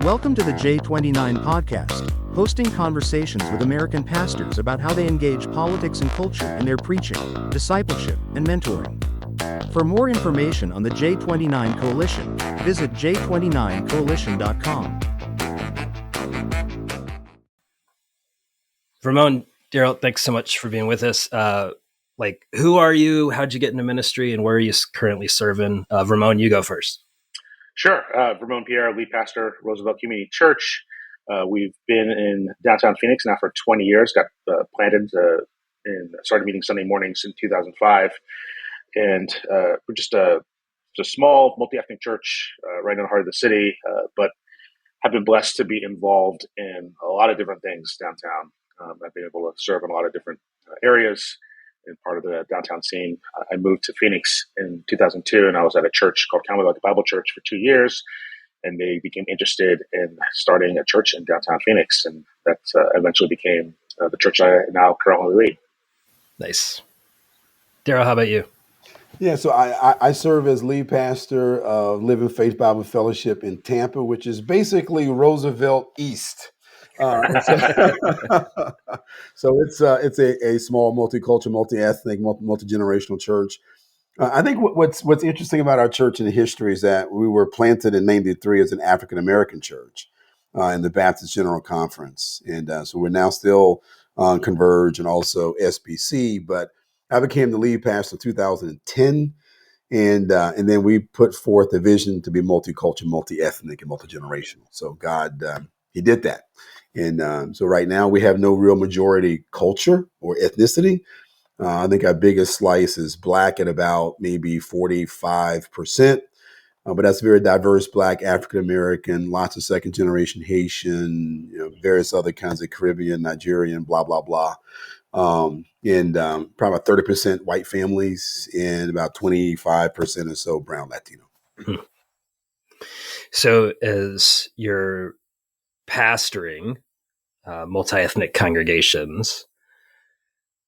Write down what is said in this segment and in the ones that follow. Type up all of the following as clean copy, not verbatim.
Welcome to the J29 Podcast, hosting conversations with American pastors about how they engage politics and culture in their preaching, discipleship, and mentoring. For more information on the J29 Coalition, visit j29coalition.com. Vermon, Darryl, thanks so much for being with us. Who are you? How'd you get into ministry, and where are you currently serving? Vermon, you go first. Sure. Vermon Pierre, lead pastor, Roosevelt Community Church. We've been in downtown Phoenix now for 20 years, got planted and started meeting Sunday mornings in 2005. And we're just a small multiethnic church right in the heart of the city, but have been blessed to be involved in a lot of different things downtown. I've been able to serve in a lot of different areas and part of the downtown scene. I moved to Phoenix in 2002, and I was at a church called Commonwealth Bible Church for 2 years, and they became interested in starting a church in downtown Phoenix, and that eventually became the church I now currently lead. Nice. Darryl, how about you? Yeah, so I serve as lead pastor of Living Faith Bible Fellowship in Tampa, which is basically Roosevelt East. So it's a small multicultural, multi-ethnic, multi-generational church. I think what's interesting about our church in the history is that we were planted in '93 as an African American church in the Baptist General Conference, and so we're now still on Converge and also SBC. But I became the lead pastor in 2010. And then we put forth a vision to be multicultural, multi-ethnic, and multi-generational. So God, He did that. And so right now we have no real majority culture or ethnicity. I think our biggest slice is Black at about maybe 45%. But that's very diverse, Black, African-American, lots of second-generation Haitian, various other kinds of Caribbean, Nigerian, blah, blah, blah. And probably about 30% white families and about 25% or so brown Latino. Mm-hmm. So as you're pastoring multi-ethnic congregations,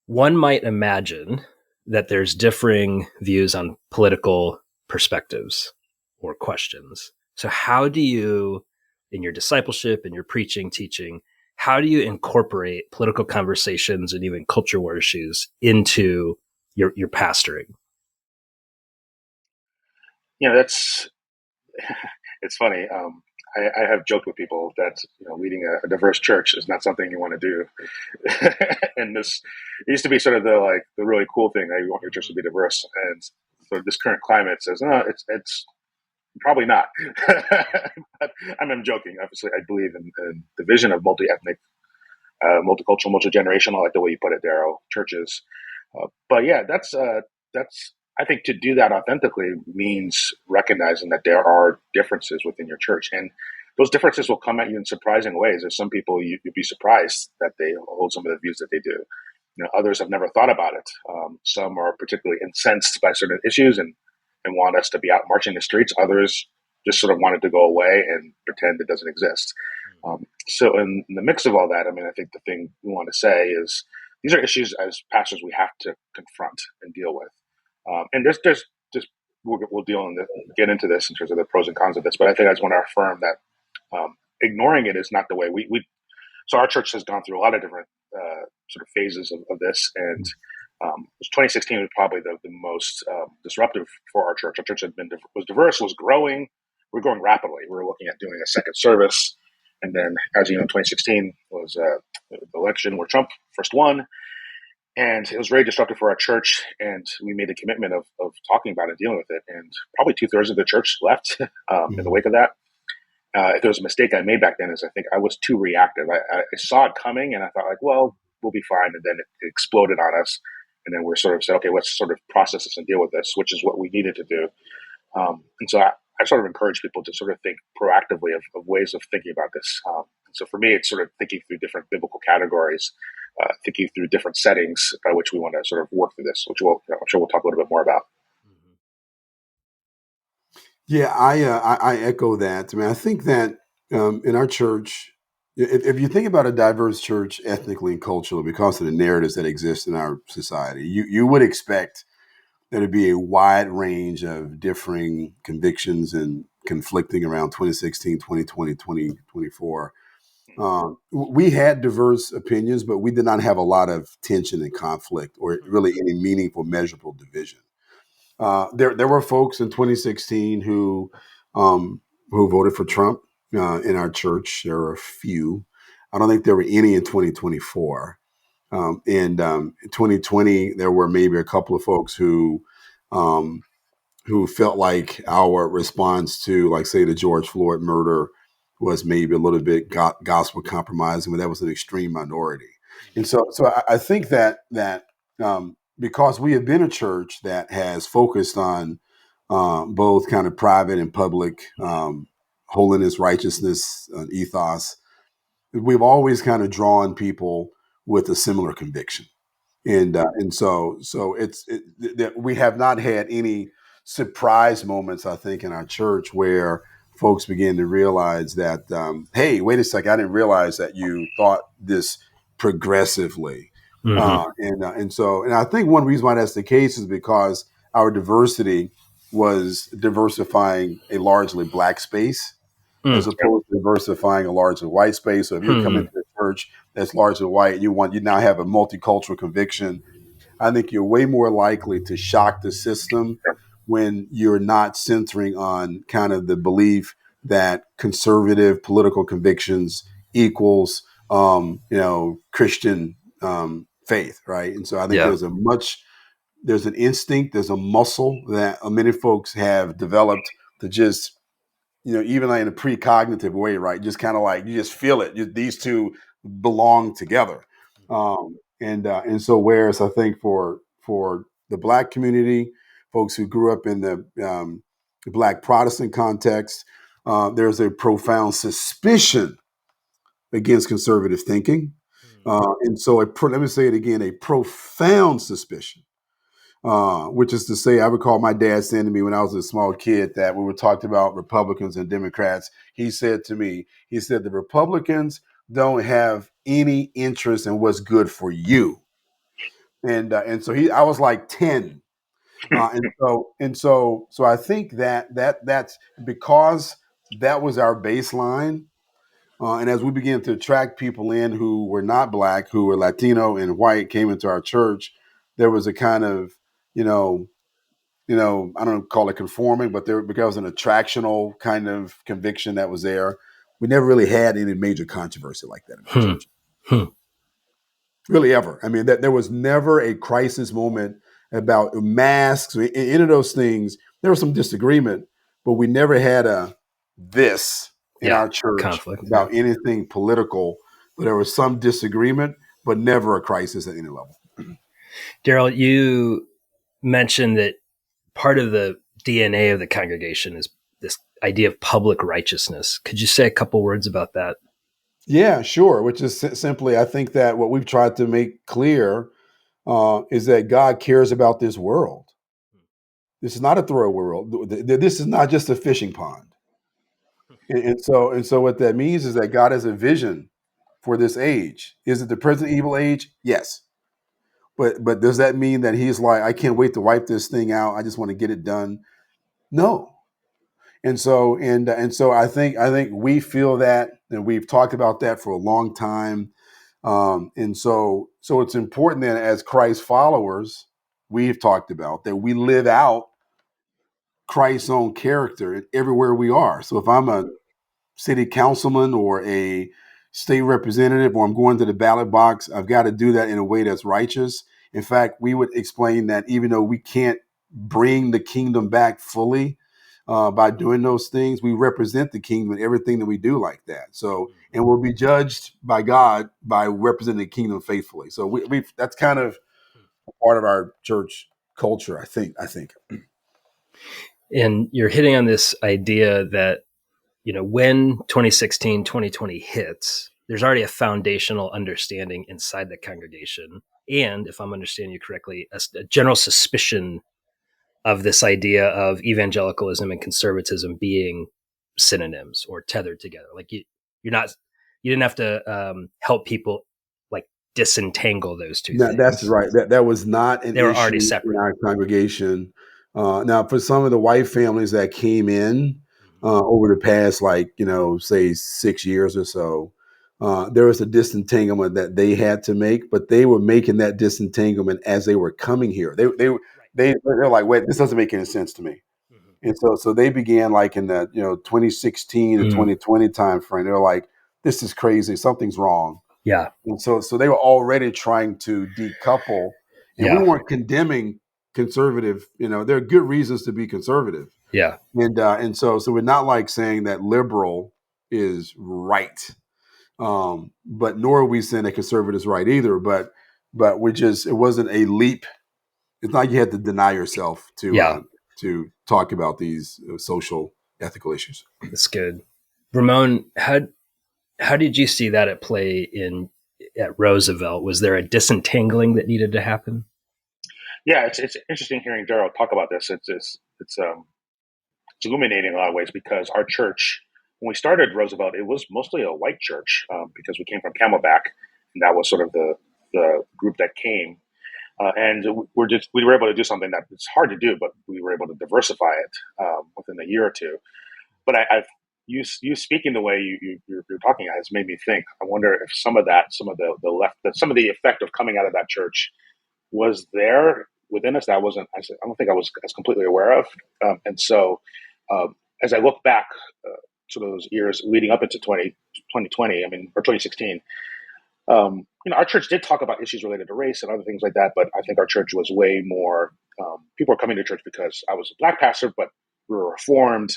one might imagine that there's differing views on political perspectives or questions. So how do you, in your discipleship, in your preaching, teaching, how do you incorporate political conversations and even culture war issues into your pastoring? It's funny. I have joked with people that leading a diverse church is not something you want to do, and this used to be sort of the really cool thing that you want your church to be diverse, and so this current climate says no, it's probably not. But I'm joking. Obviously, I believe in the vision of multi-ethnic, multicultural, multi-generational. I like the way you put it, Darryl. Churches, but yeah, that's. I think to do that authentically means recognizing that there are differences within your church, and those differences will come at you in surprising ways. There's some people you'd be surprised that they hold some of the views that they do. Others have never thought about it. Some are particularly incensed by certain issues and want us to be out marching the streets. Others just sort of want it to go away and pretend it doesn't exist. So in the mix of all that, I think the thing we want to say is these are issues as pastors we have to confront and deal with. And there's we'll get into this in terms of the pros and cons of this, but I think I just want to affirm that ignoring it is not the way we. So our church has gone through a lot of different sort of phases of this, and 2016 was probably the most disruptive for our church. Our church was diverse, was growing. We were growing rapidly. We were looking at doing a second service, and then, as you know, 2016 was the election where Trump first won. And it was very disruptive for our church, and we made a commitment of talking about it, dealing with it. And probably 2/3 of the church left in the wake of that. If there was a mistake I made back then, is I think I was too reactive. I saw it coming, and I thought, well, we'll be fine. And then it exploded on us. And then we're sort of said, okay, let's sort of process this and deal with this, which is what we needed to do. And so I sort of encourage people to sort of think proactively of ways of thinking about this. So for me, it's sort of thinking through different biblical categories, thinking through different settings by which we want to sort of work through this, which I'm sure we'll talk a little bit more about. Yeah, I echo that. I think that in our church, if you think about a diverse church ethnically and culturally, because of the narratives that exist in our society, you would expect there to be a wide range of differing convictions and conflicting around 2016, 2020, 2024. We had diverse opinions, but we did not have a lot of tension and conflict or really any meaningful, measurable division. There were folks in 2016 who voted for Trump in our church. There were a few. I don't think there were any in 2024. In 2020, there were maybe a couple of folks who felt like our response to, like, say, the George Floyd murder was maybe a little bit gospel compromising, but that was an extreme minority. And so I think that because we have been a church that has focused on both kind of private and public holiness, righteousness, ethos, we've always kind of drawn people with a similar conviction. And so we have not had any surprise moments, I think, in our church where folks begin to realize that, hey, wait a second, I didn't realize that you thought this progressively. And I think one reason why that's the case is because our diversity was diversifying a largely black space as opposed to diversifying a largely white space. So if you come into a church that's largely white, you now have a multicultural conviction, I think you're way more likely to shock the system when you're not centering on kind of the belief that conservative political convictions equals, Christian faith, right? And so I think there's an instinct, there's a muscle that many folks have developed to just, even like in a precognitive way, right? Just kind of like, you just feel it. These two belong together. And so whereas I think for the Black community, folks who grew up in the Black Protestant context, there's a profound suspicion against conservative thinking. And so let me say it again, a profound suspicion, which is to say, I recall my dad saying to me when I was a small kid that we were talking about Republicans and Democrats. He said to me, the Republicans don't have any interest in what's good for you. And so I was like 10. And so I think that's because that was our baseline. And as we began to attract people in who were not Black, who were Latino and white, came into our church, there was a kind of, I don't call it conforming, but there was an attractional kind of conviction that was there. We never really had any major controversy like that in our church. Really ever. I mean, there was never a crisis moment about masks or any of those things. There was some disagreement, but we never had this in our church conflict about anything political. But there was some disagreement, but never a crisis at any level. Darryl, you mentioned that part of the DNA of the congregation is this idea of public righteousness. Could you say a couple words about that? Yeah, sure. Which is simply, I think that what we've tried to make clear is that God cares about this world. This is not a throwaway world. This is not just a fishing pond. And so what that means is that God has a vision for this age. Is it the present evil age? Yes. But does that mean that he's like, I can't wait to wipe this thing out, I just want to get it done? No. And so I think we feel that, and we've talked about that for a long time. And so it's important that as Christ followers, we've talked about that we live out Christ's own character everywhere we are. So if I'm a city councilman or a state representative, or I'm going to the ballot box, I've got to do that in a way that's righteous. In fact, we would explain that even though we can't bring the kingdom back fully by doing those things, we represent the kingdom in everything that we do like that. So, and we'll be judged by God by representing the kingdom faithfully. So that's kind of part of our church culture, I think. And you're hitting on this idea that, when 2016, 2020 hits, there's already a foundational understanding inside the congregation. And if I'm understanding you correctly, a general suspicion of this idea of evangelicalism and conservatism being synonyms or tethered together. Like you didn't have to help people like disentangle those two things. That's right. That was not an they were issue already separate in our congregation. Now, for some of the white families that came in, over the past, like, say 6 years or so. There was a disentanglement that they had to make, but they were making that disentanglement as they were coming here. They're like, wait, this doesn't make any sense to me. And so they began, like, in the 2016 to 2020 time frame. They were like, this is crazy, something's wrong. Yeah. And so they were already trying to decouple, and we weren't condemning conservative. There are good reasons to be conservative. Yeah. And so we're not like saying that liberal is right, but nor are we saying that conservative is right either. But it wasn't a leap. It's not like you had to deny yourself to talk about these social ethical issues. That's good. Vermon, how did you see that at play at Roosevelt? Was there a disentangling that needed to happen? Yeah, it's interesting hearing Darryl talk about this. It's illuminating in a lot of ways, because our church, when we started Roosevelt, it was mostly a white church, because we came from Camelback, and that was sort of the group that came. And we were able to do something that it's hard to do, but we were able to diversify it within a year or two. But you speaking the way you're talking has made me think. I wonder if some of the effect of coming out of that church was there within us that I don't think I was as completely aware of. And so as I look back to those years leading up into 2020, or 2016. Our church did talk about issues related to race and other things like that, but I think our church was way more, people were coming to church because I was a Black pastor, but we were Reformed.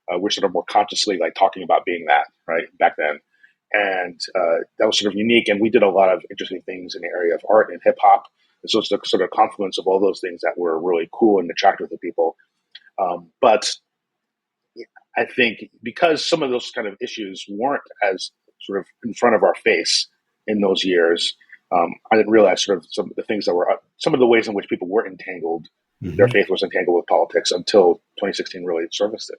We're sort of more consciously like talking about being that, right, back then. And that was sort of unique. And we did a lot of interesting things in the area of art and hip hop. And so it's the sort of confluence of all those things that were really cool and attractive to people. But I think because some of those kind of issues weren't as sort of in front of our face in those years, I didn't realize sort of some of the things that were some of the ways in which people were entangled. Mm-hmm. Their faith was entangled with politics until 2016 really surfaced it,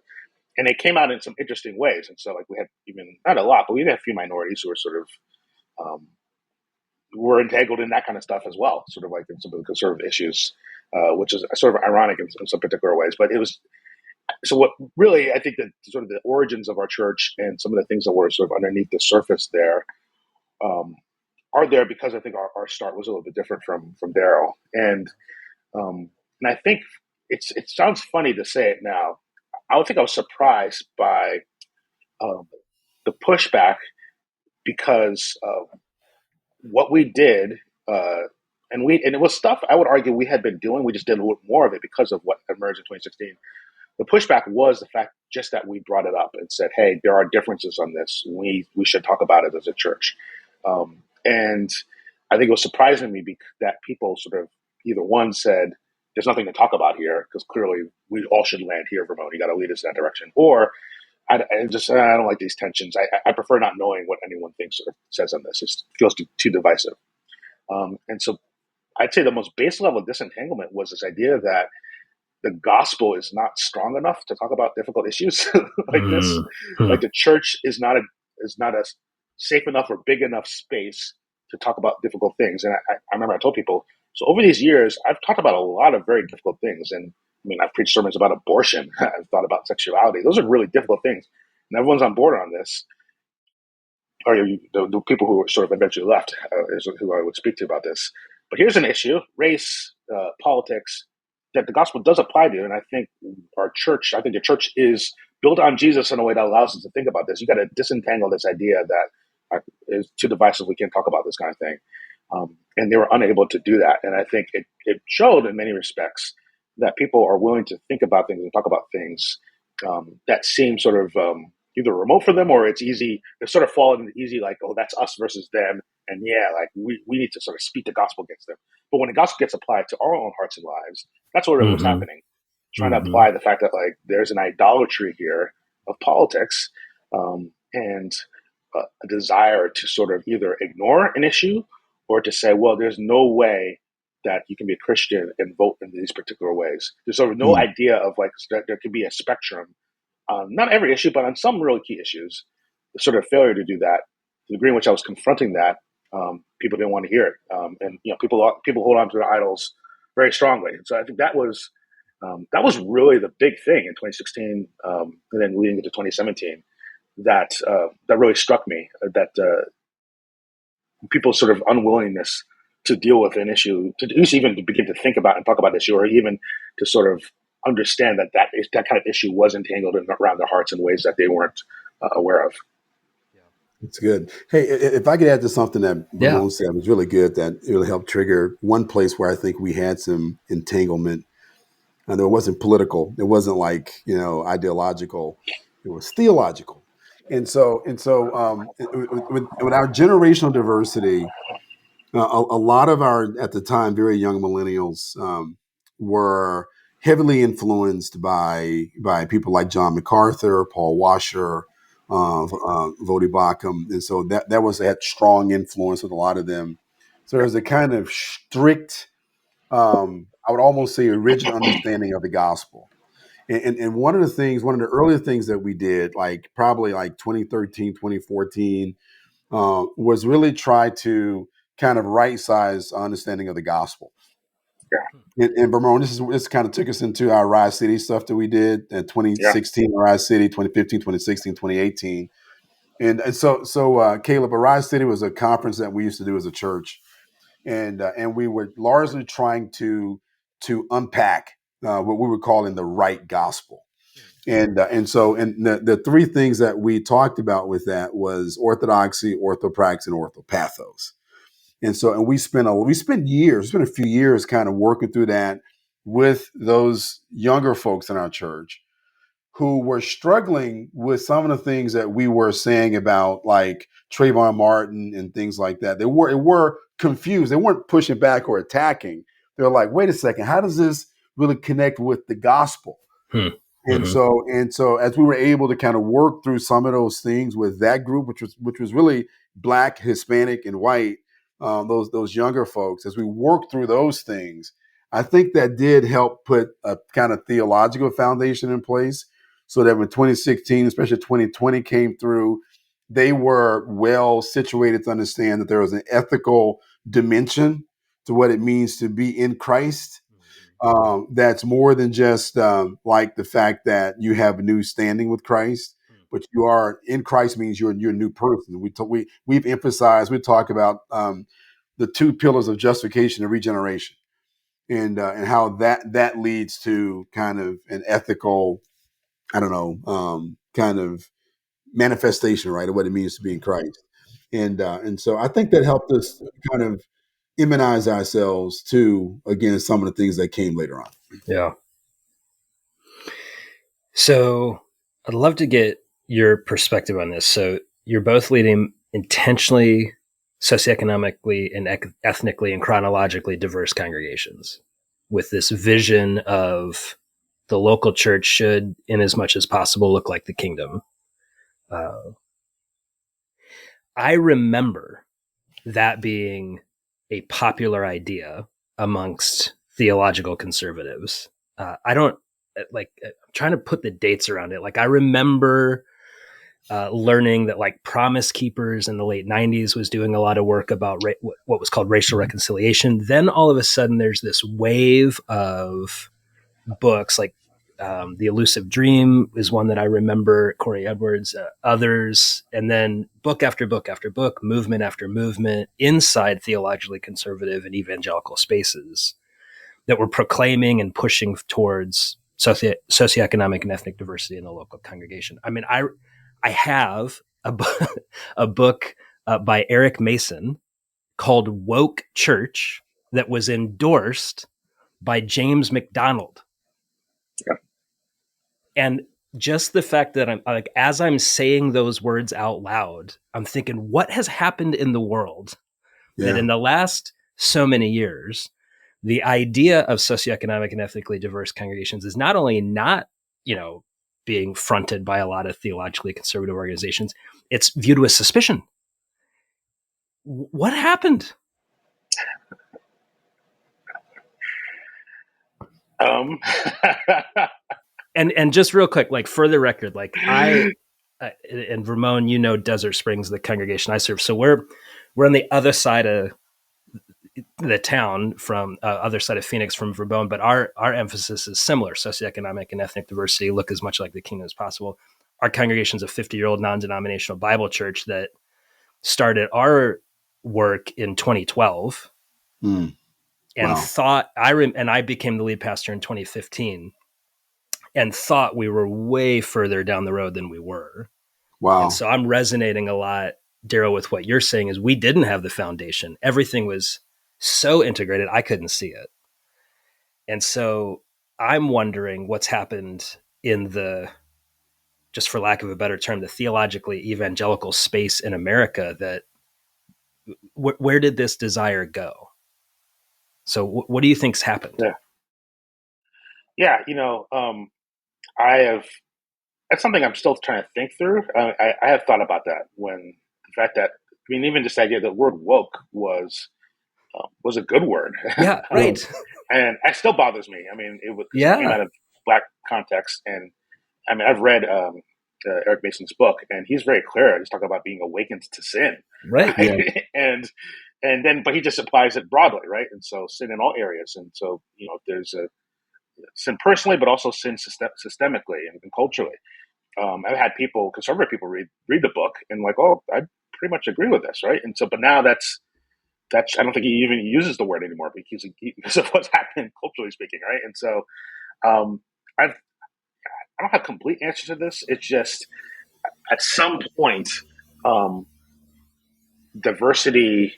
and it came out in some interesting ways. And so, like, we had even not a lot, but we had a few minorities who were sort of were entangled in that kind of stuff as well, sort of like in some of the conservative issues, which is sort of ironic in some particular ways. But it was. So what really, I think that sort of the origins of our church and some of the things that were sort of underneath the surface there are there because I think our start was a little bit different from Darryl. And I think it sounds funny to say it now. I would think I was surprised by the pushback because what we did, and it was stuff I would argue we had been doing. We just did a little more of it because of what emerged in 2016. The pushback was the fact just that we brought it up and said, hey, there are differences on this. We should talk about it as a church. And I think it was surprising me that people sort of either one said, there's nothing to talk about here because clearly we all should land here, Vermon. You got to lead us in that direction. Or I don't like these tensions. I prefer not knowing what anyone thinks or says on this. It feels too divisive. And so I'd say the most base level disentanglement was this idea that the gospel is not strong enough to talk about difficult issues like this. Like the church is not a safe enough or big enough space to talk about difficult things. And I remember I told people, so over these years, I've talked about a lot of very difficult things. And I mean, I've preached sermons about abortion. I've thought about sexuality. Those are really difficult things. And everyone's on board on this. Or the people who sort of eventually left is who I would speak to about this. But here's an issue, race, politics, that the gospel does apply to. And I think the church is built on Jesus in a way that allows us to think about this. You got to disentangle this idea that is too divisive. We can't talk about this kind of thing. And they were unable to do that. And I think it showed in many respects that people are willing to think about things and talk about things that seem sort of either remote for them or it's easy. They sort of fall into easy, like, oh, that's us versus them. And yeah, like we need to sort of speak the gospel against them. But when the gospel gets applied to our own hearts and lives, that's what was happening. Trying to apply the fact that like there's an idolatry here of politics and a desire to sort of either ignore an issue or to say, well, there's no way that you can be a Christian and vote in these particular ways. There's sort of no idea of like that there could be a spectrum, not every issue, but on some really key issues. The sort of failure to do that, the degree in which I was confronting that, people didn't want to hear it, and people hold on to their idols very strongly. And so I think that was That was really the big thing in 2016, and then leading into 2017. That really struck me. That people's sort of unwillingness to deal with an issue, to at least even to begin to think about and talk about the issue, or even to sort of understand that kind of issue was entangled around their hearts in ways that they weren't aware of. It's good. Hey, if I could add to something that Vermon said was really good, that it really helped trigger one place where I think we had some entanglement. And it wasn't political. It wasn't like, ideological. It was theological. And so with our generational diversity, a lot of our, at the time, very young millennials were heavily influenced by people like John MacArthur, Paul Washer, Voddie Baucham. And so that was that strong influence with a lot of them. So there's a kind of strict, I would almost say rigid understanding of the gospel. And one of the earlier things that we did, like probably like 2013, 2014, was really try to kind of right size understanding of the gospel. Yeah. And Vermon, this kind of took us into our Rise City stuff that we did in 2016, Rise City, 2015, 2016, 2018. And so Caleb, Rise City was a conference that we used to do as a church. And we were largely trying to unpack what we were calling the right gospel. And so the three things that we talked about with that was orthodoxy, orthopraxy, and orthopathos. And we spent a few years kind of working through that with those younger folks in our church who were struggling with some of the things that we were saying about like Trayvon Martin and things like that. They were confused. They weren't pushing back or attacking. They're like, wait a second, how does this really connect with the gospel? And so as we were able to kind of work through some of those things with that group, which was really Black, Hispanic, and white, those younger folks, as we worked through those things, I think that did help put a kind of theological foundation in place so that when 2016, especially 2020 came through, they were well situated to understand that there was an ethical dimension to what it means to be in Christ. That's more than just like the fact that you have a new standing with Christ, but you are in Christ means you're a new person. We've emphasized, we talk about the two pillars of justification and regeneration, and how that leads to kind of an ethical, kind of manifestation, right, of what it means to be in Christ. And so I think that helped us kind of immunize ourselves to, again, some of the things that came later on. Yeah. So I'd love to get your perspective on this. So you're both leading intentionally socioeconomically and ethnically and chronologically diverse congregations with this vision of the local church should, in as much as possible, look like the kingdom. I remember that being a popular idea amongst theological conservatives. I'm trying to put the dates around it. Like I remember learning that like Promise Keepers in the late 90s was doing a lot of work about what was called racial reconciliation. Then all of a sudden there's this wave of books like The Elusive Dream is one that I remember, Corey Edwards, others, and then book after book after book, movement after movement inside theologically conservative and evangelical spaces that were proclaiming and pushing towards socioeconomic and ethnic diversity in the local congregation. I mean, I have a book by Eric Mason called Woke Church that was endorsed by James McDonald. Yeah. And just the fact that I'm like, as I'm saying those words out loud, I'm thinking, what has happened in the world that in the last so many years, the idea of socioeconomic and ethnically diverse congregations is not only not, being fronted by a lot of theologically conservative organizations, it's viewed with suspicion. What happened? And just real quick, like for the record, like and Vermon, Desert Springs, the congregation I serve. So we're on the other side of the town from other side of Phoenix, from Vermon, but our emphasis is similar: socioeconomic and ethnic diversity. Look as much like the kingdom as possible. Our congregation's a 50-year-old non-denominational Bible church that started our work in 2012, and Wow. I became the lead pastor in 2015, and thought we were way further down the road than we were. Wow. And so I'm resonating a lot, Darryl, with what you're saying. Is we didn't have the foundation. Everything was so integrated, I couldn't see it. And so I'm wondering what's happened in the, just for lack of a better term, the theologically evangelical space in America. That where did this desire go? So what do you think's happened? Yeah. I have, that's something I'm still trying to think through. I have thought about that, when the fact that, even just the idea that the word woke was a good word. Yeah, right. And it still bothers me. It came out of Black context. And I've read Eric Mason's book, and he's very clear. He's talking about being awakened to sin. Right. Yeah. and then, but he just applies it broadly, right? And so sin in all areas. And so, there's a sin personally, but also sin systemically and culturally. I've had conservative people read the book and like, oh, I pretty much agree with this, right? And so, but now that's I don't think he even uses the word anymore because of what's happening culturally speaking, right? And so, I don't have complete answers to this. It's just at some point, diversity,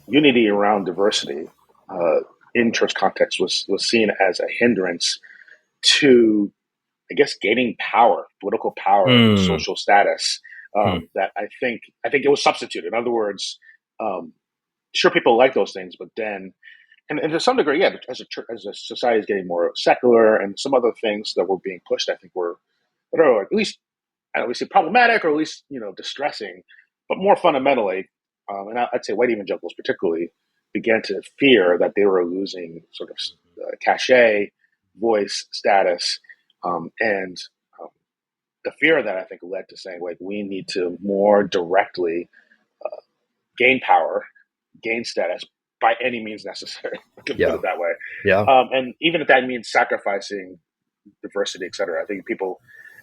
unity around diversity in church context was seen as a hindrance to, I guess, gaining power, political power, social status. That I think it was substituted. In other words, sure, people like those things, but then, and to some degree, yeah, as a society is getting more secular, and some other things that were being pushed, I think were, I don't know, at least, I don't know, we say problematic, or at least, distressing, but more fundamentally, and I'd say white evangelicals particularly began to fear that they were losing sort of cachet, voice, status, and the fear of that, I think, led to saying, like, we need to more directly gain power, gain status by any means necessary. I can put it that way. Yeah. And even if that means sacrificing diversity, et cetera, I think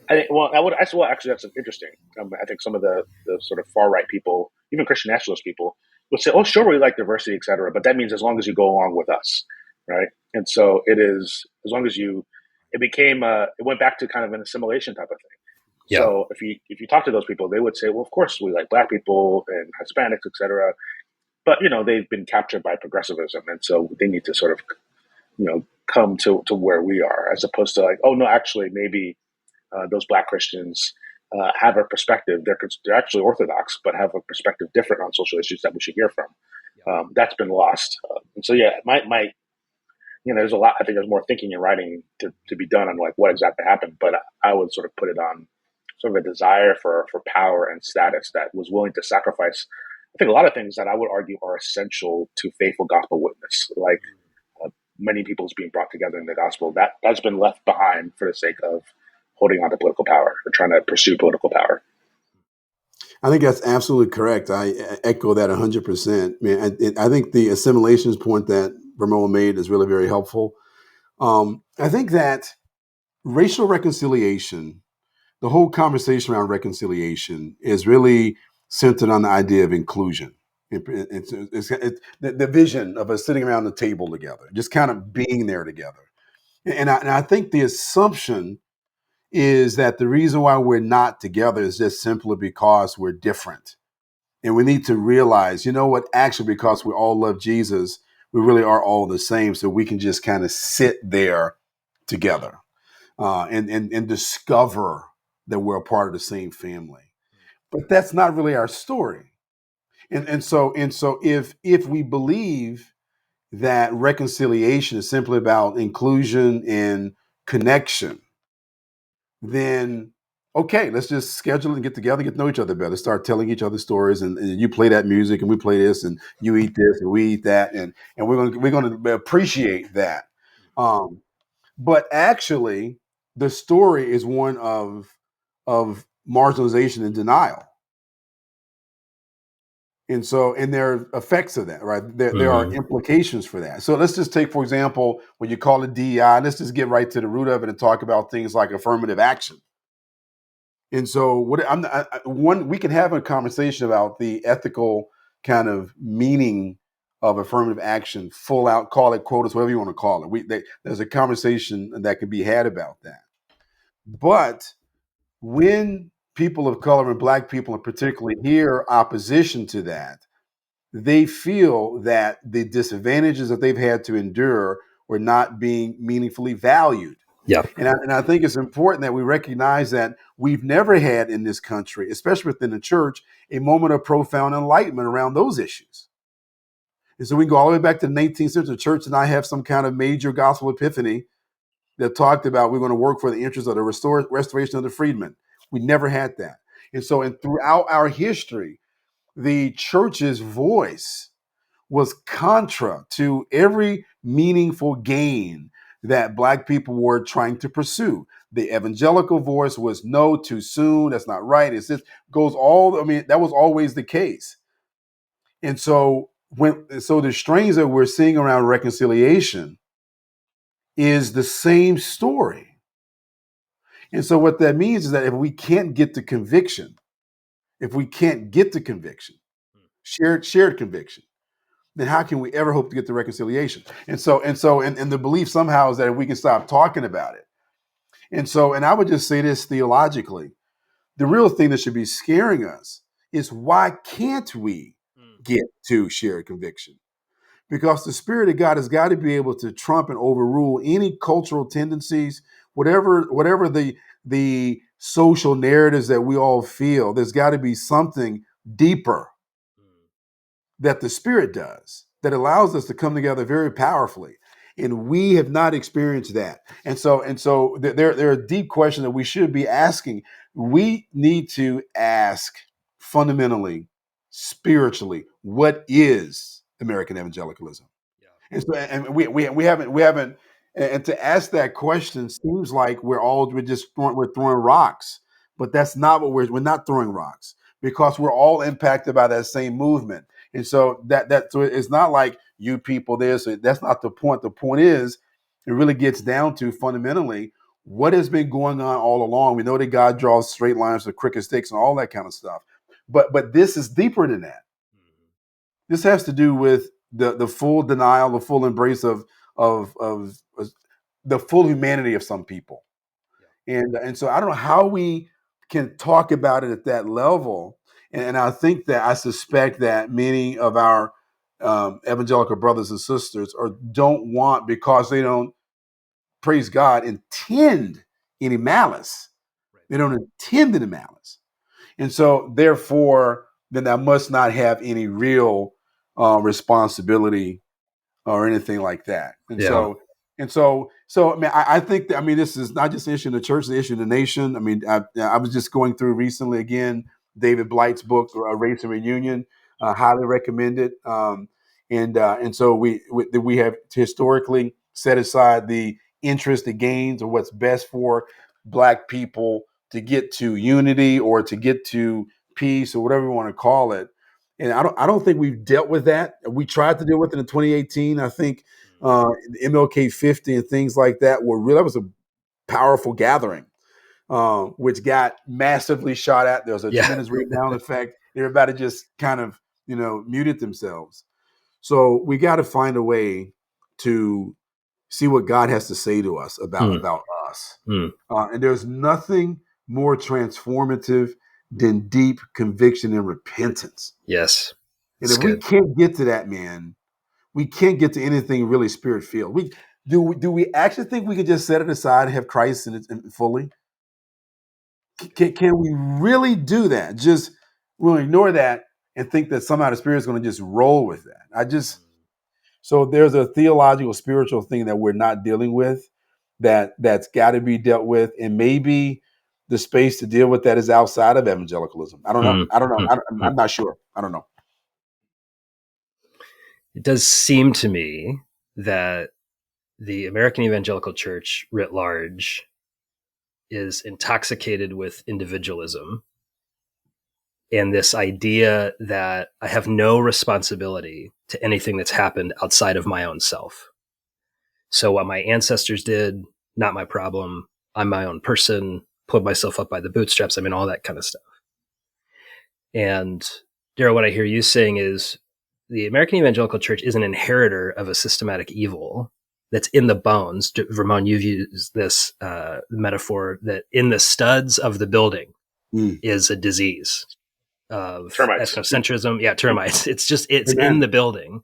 actually, that's interesting. I think some of the sort of far right people, even Christian nationalist people, would say, oh, sure, we like diversity, et cetera, but that means as long as you go along with us, right? And so it is, as long as it went back to kind of an assimilation type of thing. Yeah. So if you talk to those people, they would say, well, of course we like Black people and Hispanics, et cetera, but they've been captured by progressivism, and so they need to sort of come to where we are, as opposed to like, oh no, actually maybe those Black Christians have a perspective. They're actually Orthodox, but have a perspective different on social issues that we should hear from. That's been lost, and so yeah, there's a lot. I think there's more thinking and writing to be done on like what exactly happened, but I would sort of put it on sort of a desire for power and status that was willing to sacrifice, I think, a lot of things that I would argue are essential to faithful gospel witness, like many people's being brought together in the gospel. That's been left behind for the sake of holding on to political power or trying to pursue political power. I think that's absolutely correct. I echo that 100%. I think the assimilations point that Vermon made is really very helpful. I think that racial reconciliation, the whole conversation around reconciliation, is really centered on the idea of inclusion. It's the vision of us sitting around the table together, just kind of being there together. And I think the assumption is that the reason why we're not together is just simply because we're different. And we need to realize, actually, because we all love Jesus, we really are all the same. So we can just kind of sit there together and discover that we're a part of the same family. But that's not really our story. And so if we believe that reconciliation is simply about inclusion and connection, then okay, let's just schedule and get together, get to know each other better, start telling each other stories, and you play that music and we play this, and you eat this and we eat that, and we're gonna appreciate that. But actually, the story is one of marginalization and denial. And there are effects of that, right? There are implications for that. So let's just take, for example, when you call it DEI, let's just get right to the root of it and talk about things like affirmative action. And so we can have a conversation about the ethical kind of meaning of affirmative action, full out, call it quotas, whatever you want to call it. There's a conversation that can be had about that. But when people of color and Black people in particular hear opposition to that, they feel that the disadvantages that they've had to endure were not being meaningfully valued. Yeah. And I think it's important that we recognize that we've never had in this country, especially within the church, a moment of profound enlightenment around those issues. And so we can go all the way back to the 19th century. The church and I have some kind of major gospel epiphany that talked about we're going to work for the interests of the restoration of the freedmen. We never had that. And so throughout our history, the church's voice was contra to every meaningful gain that Black people were trying to pursue. The evangelical voice was no, too soon, that's not right. It's just that was always the case. And so the strains that we're seeing around reconciliation is the same story. And so what that means is that if we can't get to conviction, shared conviction, then how can we ever hope to get to reconciliation? And the belief somehow is that if we can stop talking about it. And I would just say this theologically, the real thing that should be scaring us is why can't we get to shared conviction? Because the Spirit of God has got to be able to trump and overrule any cultural tendencies, whatever the social narratives that we all feel. There's got to be something deeper that the Spirit does that allows us to come together very powerfully. And we have not experienced that. And so there are deep questions that we should be asking. We need to ask fundamentally, spiritually, what is American evangelicalism? Yeah. And we haven't, and to ask that question seems like we're throwing rocks, but that's not what we're not throwing rocks, because we're all impacted by that same movement. And so so it's not like you people there. So that's not the point. The point is, it really gets down to fundamentally what has been going on all along. We know that God draws straight lines with crooked sticks and all that kind of stuff. But this is deeper than that. This has to do with the full denial, the full embrace of the full humanity of some people. And so I don't know how we can talk about it at that level. And I suspect that many of our evangelical brothers and sisters don't want, because they don't, praise God, intend any malice. They don't intend any malice. And so therefore, then I must not have any real responsibility or anything like that. So I think that, this is not just an issue in the church, it's an issue in the nation. I was just going through recently again David Blight's book, Race and Reunion, highly recommended. And so we have historically set aside the interest, the gains, or what's best for Black people to get to unity or to get to peace or whatever you want to call it. And I don't think we've dealt with that. We tried to deal with it in 2018. I think the MLK 50 and things like that that was a powerful gathering, which got massively shot at. There was a tremendous rebound effect. Everybody just kind of, muted themselves. So we got to find a way to see what God has to say to us about us. And there's nothing more transformative than deep conviction and repentance. Yes. And if we can't get to that, man, we can't get to anything really spirit-filled. Do we actually think we could just set it aside and have Christ in it fully? Can we really do that? Just we'll ignore that and think that somehow the Spirit is going to just roll with that. So there's a theological, spiritual thing that we're not dealing with that's got to be dealt with, and maybe the space to deal with that is outside of evangelicalism. I don't know. I'm not sure. I don't know. It does seem to me that the American evangelical church writ large is intoxicated with individualism and this idea that I have no responsibility to anything that's happened outside of my own self. So what my ancestors did, not my problem. I'm my own person, pulled myself up by the bootstraps. I mean, all that kind of stuff. And Darryl, what I hear you saying is the American evangelical church is an inheritor of a systematic evil that's in the bones. Vermon, you've used this metaphor that in the studs of the building is a disease of termites. ethnocentrism. Yeah, termites. It's Amen. in the building.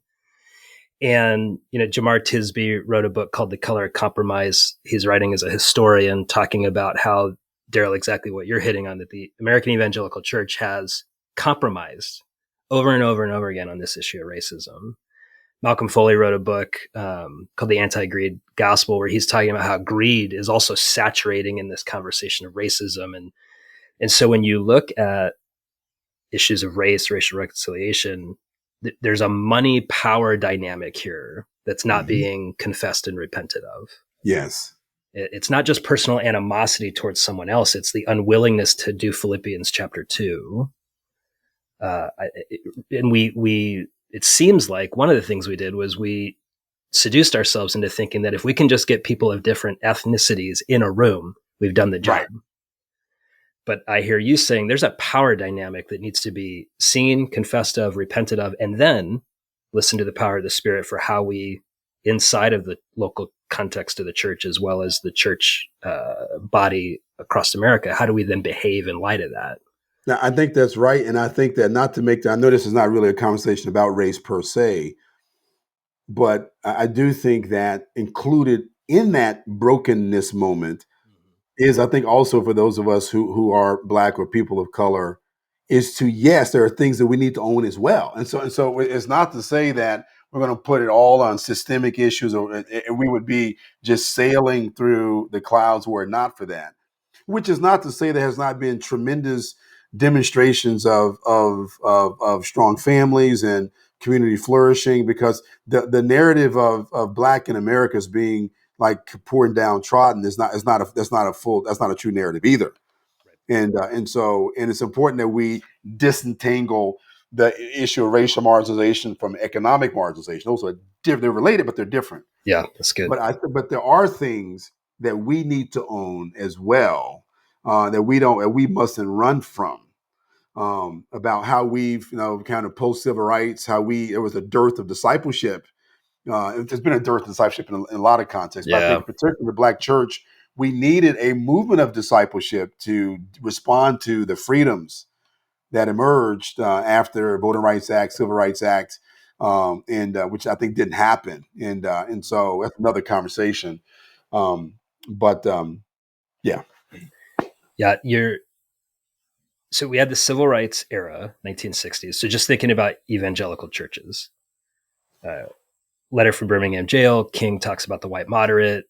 And, Jamar Tisby wrote a book called The Color of Compromise. He's writing as a historian, talking about how, Darryl, exactly what you're hitting on, that the American evangelical church has compromised over and over and over again on this issue of racism. Malcolm Foley wrote a book called The Anti-Greed Gospel, where he's talking about how greed is also saturating in this conversation of racism. And so when you look at issues of race, racial reconciliation, there's a money power dynamic here that's not being confessed and repented of. Yes. It's not just personal animosity towards someone else. It's the unwillingness to do Philippians chapter 2. It seems like one of the things we did was we seduced ourselves into thinking that if we can just get people of different ethnicities in a room, we've done the job. Right. But I hear you saying there's a power dynamic that needs to be seen, confessed of, repented of, and then listen to the power of the Spirit for how we, inside of the local context of the church, as well as the church body across America, how do we then behave in light of that? Now, I think that's right. And I think that I know this is not really a conversation about race per se, but I do think that included in that brokenness moment is, I think, also for those of us who are Black or people of color, is to, yes, there are things that we need to own as well. And so it's not to say that we're going to put it all on systemic issues, or we would be just sailing through the clouds were it not for that. Which is not to say there has not been tremendous demonstrations of strong families and community flourishing, because the narrative of Black in America as being like poor and downtrodden that's not a true narrative either. And it's important that we disentangle the issue of racial marginalization from economic marginalization. Those are they're related, but they're different. Yeah, that's good. But there are things that we need to own as well, that we mustn't run from. About how we've, kind of post civil rights, there was a dearth of discipleship. There's been a dearth of discipleship in a lot of contexts. But I think particularly the Black church, we needed a movement of discipleship to respond to the freedoms that emerged after Voting Rights Act, Civil Rights Act, and which I think didn't happen. And so that's another conversation. Yeah. So we had the civil rights era, 1960s. So just thinking about evangelical churches, letter from Birmingham jail, King talks about the white moderate.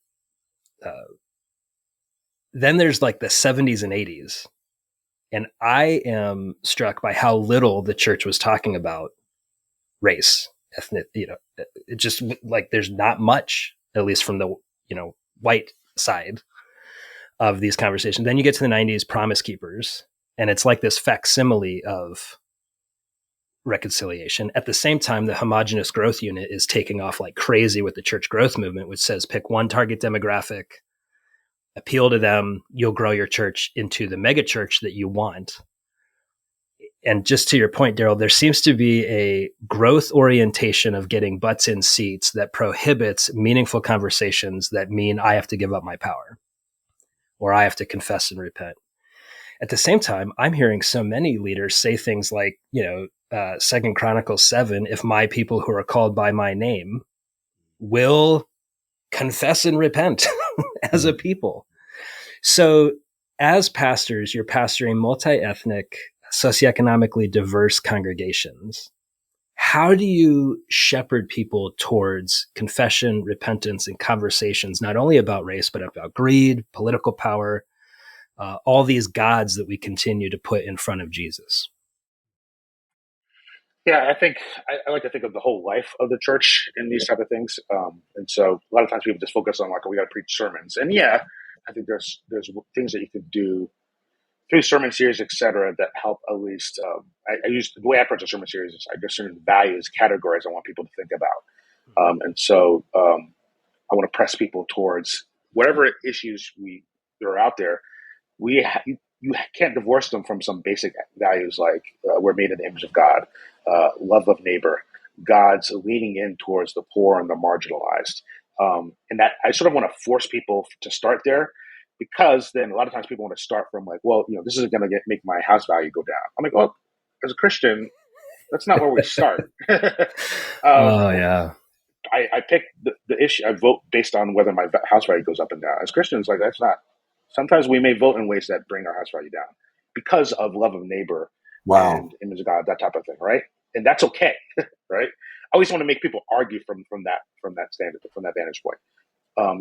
Then there's like the 70s and 80s. And I am struck by how little the church was talking about race, ethnic, it just like there's not much, at least from the, white side of these conversations. Then you get to the 90s, Promise Keepers. And it's like this facsimile of reconciliation. At the same time, the homogenous growth unit is taking off like crazy with the church growth movement, which says pick one target demographic, appeal to them, you'll grow your church into the mega church that you want. And just to your point, Darryl, there seems to be a growth orientation of getting butts in seats that prohibits meaningful conversations that mean I have to give up my power or I have to confess and repent. At the same time, I'm hearing so many leaders say things like, 2 Chronicles 7, if my people who are called by my name will confess and repent as a people. So as pastors, you're pastoring multi-ethnic, socioeconomically diverse congregations. How do you shepherd people towards confession, repentance, and conversations, not only about race, but about greed, political power, all these gods that we continue to put in front of Jesus? Yeah, I think I like to think of the whole life of the church in these type of things. And so a lot of times people just focus on like, we got to preach sermons. And yeah, I think there's things that you could do through sermon series, etc., that help at least. I use the way I approach a sermon series is I discern values, categories I want people to think about, and so I want to press people towards whatever issues that are out there. You can't divorce them from some basic values like we're made in the image of God, love of neighbor, God's leaning in towards the poor and the marginalized, and that I sort of want to force people to start there, because then a lot of times people want to start from like, well, this is going to make my house value go down. I'm like, well, as a Christian, that's not where we start. Oh yeah. I pick the issue. I vote based on whether my house value goes up and down. As Christians, like that's not. Sometimes we may vote in ways that bring our house value down because of love of neighbor and image of God, that type of thing, right? And that's okay, right? I always want to make people argue from that standard, from that vantage point.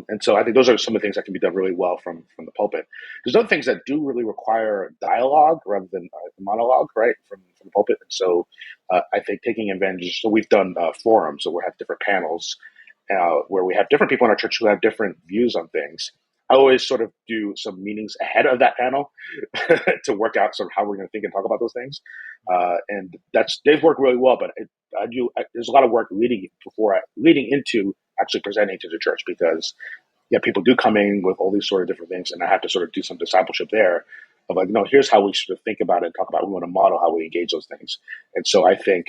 And so I think those are some of the things that can be done really well from the pulpit. There's other things that do really require dialogue rather than monologue, right, from the pulpit. And so I think taking advantage. So we've done forums, so we have different panels where we have different people in our church who have different views on things. I always sort of do some meetings ahead of that panel to work out sort of how we're going to think and talk about those things. And they've worked really well, but there's a lot of work leading into actually presenting to the church, because people do come in with all these sort of different things, and I have to sort of do some discipleship there of like, no, here's how we should think about it and talk about it. We want to model how we engage those things. And so I think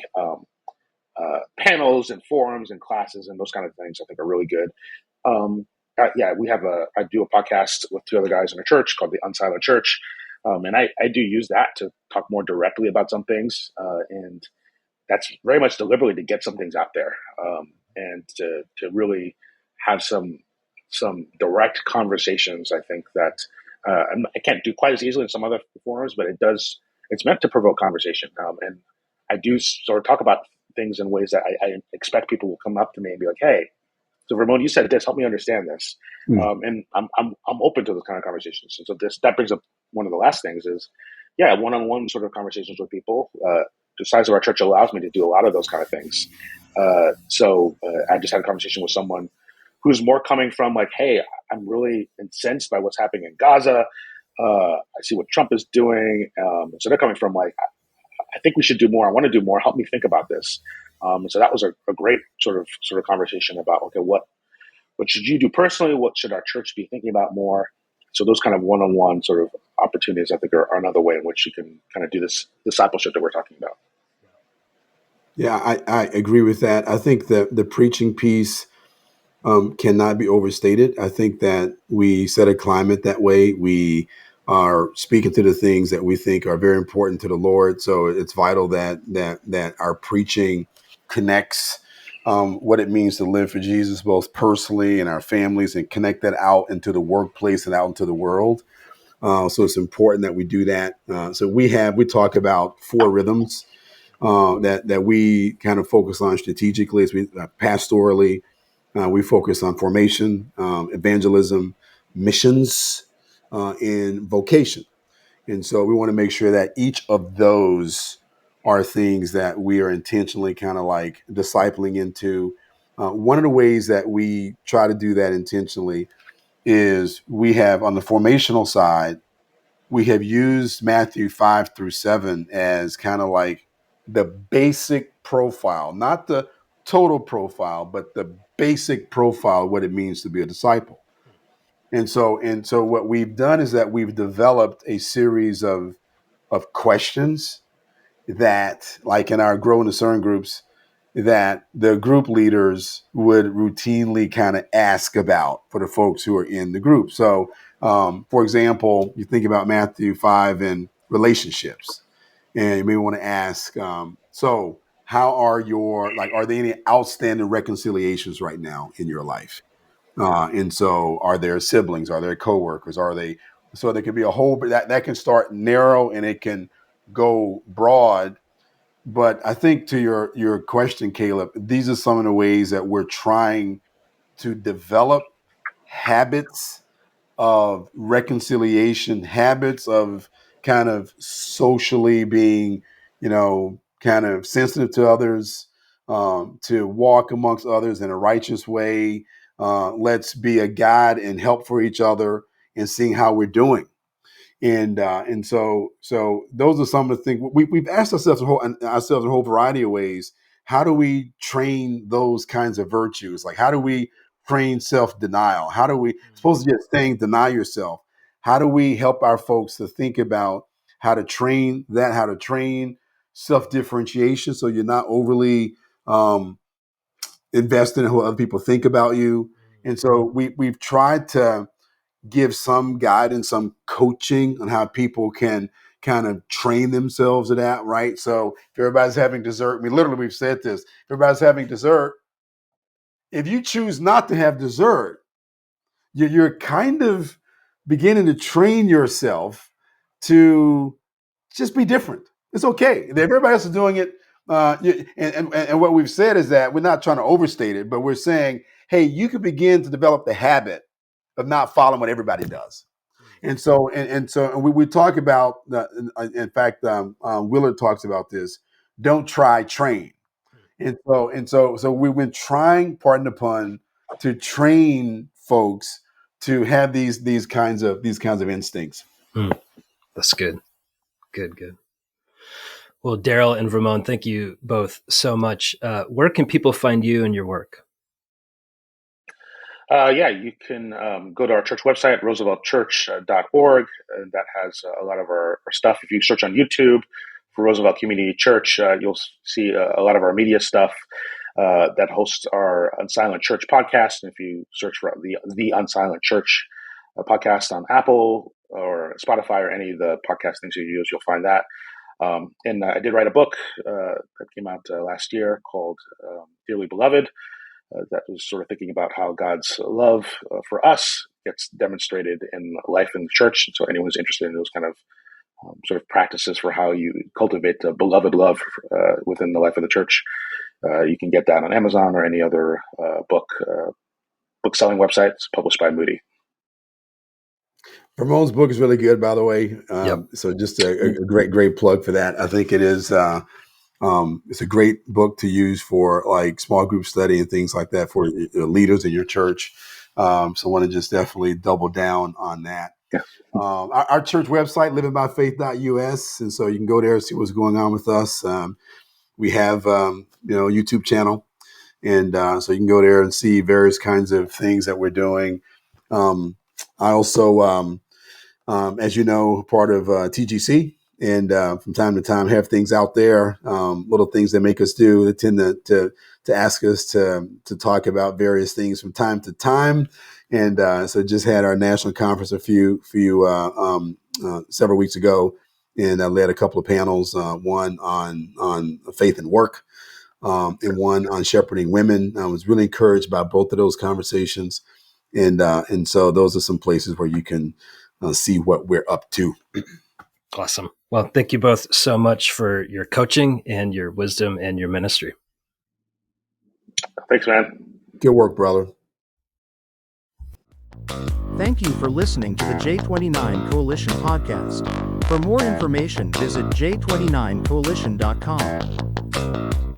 panels and forums and classes and those kind of things I think are really good. I do a podcast with two other guys in a church called the Unsilent Church. And I do use that to talk more directly about some things. And that's very much deliberately to get some things out there, and to really have some direct conversations. I think that I can't do quite as easily in some other forums, but it's meant to provoke conversation. And I do sort of talk about things in ways that I expect people will come up to me and be like, hey, so Vermon, you said this, help me understand this. And I'm open to those kind of conversations. And so that brings up one of the last things is, one-on-one sort of conversations with people. The size of our church allows me to do a lot of those kind of things. So I just had a conversation with someone who's more coming from like, hey, I'm really incensed by what's happening in Gaza. I see what Trump is doing. So they're coming from like, I think we should do more. I want to do more. Help me think about this. So that was a great sort of conversation about, okay, what should you do personally? What should our church be thinking about more? So those kind of one-on-one sort of opportunities, I think, are another way in which you can kind of do this discipleship that we're talking about. Yeah, I agree with that. I think that the preaching piece cannot be overstated. I think that we set a climate that way. We are speaking to the things that we think are very important to the Lord. So it's vital that our preaching connects what it means to live for Jesus, both personally and our families, and connect that out into the workplace and out into the world. So it's important that we do that. So we talk about 4 rhythms that we kind of focus on strategically. As we pastorally, we focus on formation, evangelism, missions, and vocation. And so we want to make sure that each of those are things that we are intentionally kind of like discipling into. One of the ways that we try to do that intentionally is we have on the formational side, we have used Matthew 5-7 as kind of like the basic profile, not the total profile, but the basic profile of what it means to be a disciple. And so what we've done is that we've developed a series of questions that, like in our Grow and Discern groups, that the group leaders would routinely kind of ask about for the folks who are in the group. So, for example, you think about Matthew 5 and relationships, and you may want to ask, so how are are there any outstanding reconciliations right now in your life? And so are there siblings? Are there coworkers? So there could be a whole, that can start narrow and it can go broad. But I think to your question, Caleb, these are some of the ways that we're trying to develop habits of reconciliation, habits of kind of socially being, kind of sensitive to others, to walk amongst others in a righteous way. Let's be a guide and help for each other and seeing how we're doing. And so those are some of the things we've asked ourselves a whole variety of ways. How do we train those kinds of virtues? Like, how do we train self-denial? How do we, supposed to just saying deny yourself? How do we help our folks to think about how to train that, how to train self-differentiation so you're not overly invested in what other people think about you? And so we've tried to give some guidance, some coaching on how people can kind of train themselves to that, right? So if everybody's having dessert, we've said this, if everybody's having dessert, if you choose not to have dessert, you're kind of beginning to train yourself to just be different. It's okay. If everybody else is doing it, and what we've said is that we're not trying to overstate it, but we're saying, hey, you can begin to develop the habit of not following what everybody does. And so we talk about, in fact, Willard talks about this, don't try, train. And so we've been trying, pardon the pun, to train folks to have these kinds of instincts. That's good. Good. Well, Darryl and Vermon, thank you both so much. Where can people find you and your work? You can go to our church website, rooseveltchurch.org, and that has a lot of our stuff. If you search on YouTube for Roosevelt Community Church, you'll see a lot of our media stuff that hosts our Unsilent Church podcast. And if you search for the Unsilent Church podcast on Apple or Spotify or any of the podcast things you use, you'll find that. And I did write a book that came out last year called Dearly Beloved. That was sort of thinking about how God's love for us gets demonstrated in life in the church. And so anyone who's interested in those kind of sort of practices for how you cultivate a beloved love within the life of the church, you can get that on Amazon or any other book selling website. It's published by Moody. Vermon's book is really good, by the way. Yep. So just a great plug for that. I think it is. It's a great book to use for like small group study and things like that for leaders in your church. So I want to just definitely double down on that. Yeah. Our church website, livingbyfaith.us. And so you can go there and see what's going on with us. We have, YouTube channel. And so you can go there and see various kinds of things that we're doing. I also, as you know, part of TGC. And from time to time, have things out there, little things that make us do. They tend to ask us to talk about various things from time to time. And so just had our national conference several weeks ago, and I led a couple of panels, one on faith and work, and one on shepherding women. I was really encouraged by both of those conversations, and so those are some places where you can see what we're up to. Awesome. Well, thank you both so much for your coaching and your wisdom and your ministry. Thanks, man. Good work, brother. Thank you for listening to the J29 Coalition Podcast. For more information, visit j29coalition.com.